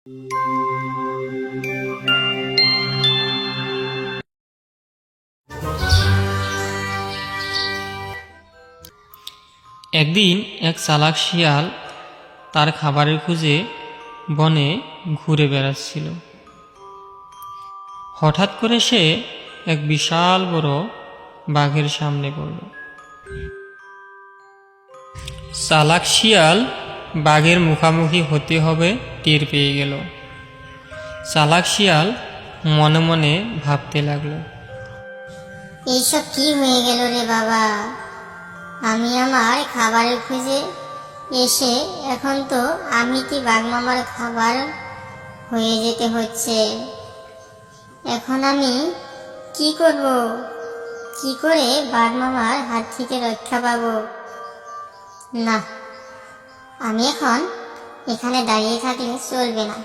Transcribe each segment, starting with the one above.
একদিন এক চালাক শিয়াল তার খাবারের খোঁজে বনে ঘুরে বেড়াচ্ছিল। হঠাৎ করে সে এক বিশাল বড় বাঘের সামনে পড়ল। চালাক শিয়াল বাঘের মুখোমুখি হতে হবে টের পেয়ে গেল। চালাক শিয়াল মনে মনে ভাবতে লাগলো, এইসব কি হয়ে গেল রে বাবা, আমি আমার খাবারের খুঁজে এসে এখন তো আমি কি বাঘ মামার খাবার হয়ে যেতে হচ্ছে। এখন আমি কি করব, কি করে বাঘ মামার হাত থেকে রক্ষা পাবো? না, আমি এখন এখানে দাঁড়িয়ে থাকলে চলবে না,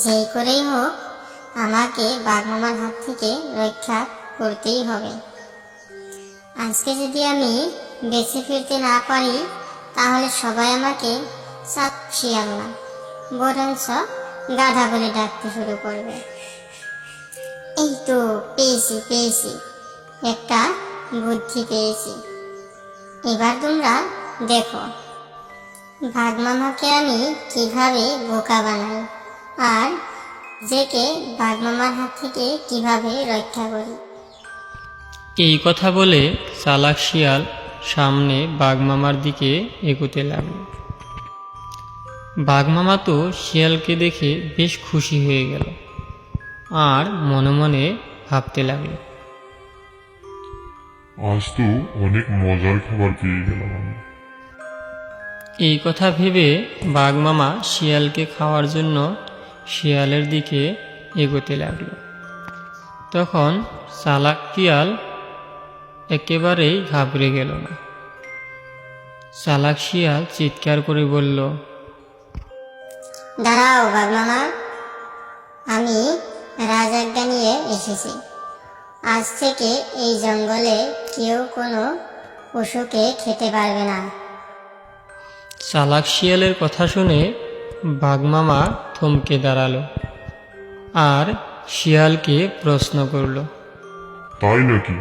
যেই করেই হোক আমাকে বাঘ মামার হাত থেকে রক্ষা করতেই হবে। আজকে যদি আমি বেঁচে ফিরতে না পারি তাহলে সবাই আমাকে চালাক শিয়াল না বরঞ্চ গাধা বলে ডাকতে শুরু করবে। এই তো পেয়েছি, একটা বুদ্ধি পেয়েছি। এবার তোমরা দেখো বাঘ মামাকে আমি কিভাবে বোকা বানাই আর নিজেকে বাঘ মামার হাত থেকে কিভাবে রক্ষা করি। এই কথা বলে চালাক শিয়াল সামনে বাঘ মামার দিকে এগোতে লাগল। বাঘ মামা তো শিয়ালকে দেখে বেশ খুশি হয়ে গেল আর মনে মনে ভাবতে লাগল, আজ তো অনেক মজার খাবার পেয়ে গেলাম আমি। এই কথা ভেবে বাঘ মামা শিয়ালকে খাওয়ার জন্য শিয়ালের দিকে এগোতে লাগল। তখন চালাক শিয়াল একেবারেই ঘাবড়ে গেল না। চালাক শিয়াল চিৎকার করে বলল, দাঁড়াও বাঘ মামা, আমি রাজাজ্ঞা নিয়ে এসেছি। আজ থেকে এই জঙ্গলে কেউ কোনো পশুকে খেতে পারবে না। চালাক শিয়ালের কথা শুনে বাঘ মামা থমকে দাঁড়ালো আর শিয়ালকে প্রশ্ন করল, তাই নাকি?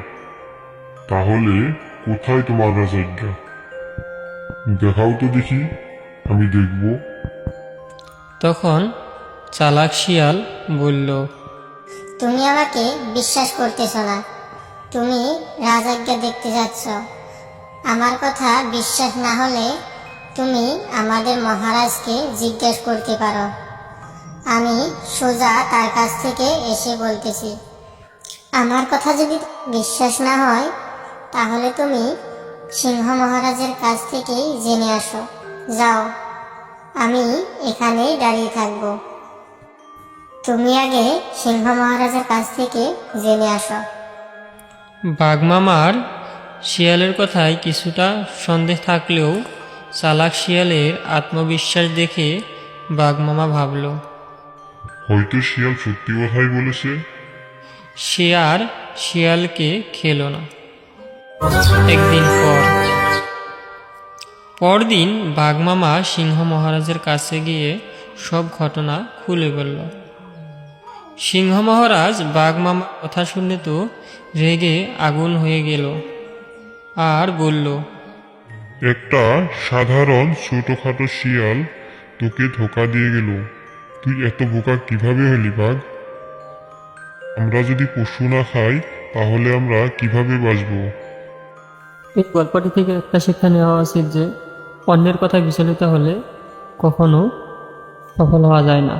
তাহলে কোথায় তোমার রাজাজ্ঞা? দেখাও তো দেখি, আমি দেখব। তখন চালাক শিয়াল বলল, তুমি আমাকে বিশ্বাস করতেছ না, তুমি রাজাজ্ঞা দেখতে যাচ্ছ। আমার কথা বিশ্বাস না হলে তুমি আমাদের মহারাজকে জিজ্ঞেস করতে পারো। আমি সোজা তার কাছ থেকে এসে বলতেছি। আমার কথা যদি বিশ্বাস না হয় তাহলে তুমি সিংহ মহারাজের কাছ থেকেই জেনে আসো। যাও, আমি এখানেই দাঁড়িয়ে থাকবো। তুমি আগে সিংহ মহারাজের কাছ থেকে জেনে আসো। বাঘ মামার শিয়ালের কথায় কিছুটা সন্দেহ থাকলেও চালাক শিয়ালের আত্মবিশ্বাস দেখে বাঘ মামা ভাবল, হয়তো শিয়াল সত্যি কথাই বলেছে। সে আর শিয়ালকে খেল না। একদিন পরদিন বাঘ মামা সিংহ মহারাজের কাছে গিয়ে সব ঘটনা খুলে বলল। সিংহ মহারাজ বাঘ মামার কথা শুনে তো রেগে আগুন হয়ে গেল আর বলল, একটা সাধারণ ছোটখাটো শিয়াল তোকে ধোকা দিয়ে গেল। তুই এত বোকা কিভাবে হলি বাঘ? আমরা যদি পশু না খাই তাহলে আমরা কিভাবে বাঁচবো? এই গল্পটি থেকে একটা শিক্ষা নেওয়া উচিত যে অন্যের কথা বিচলিত হলে কখনো সফল হওয়া যায় না।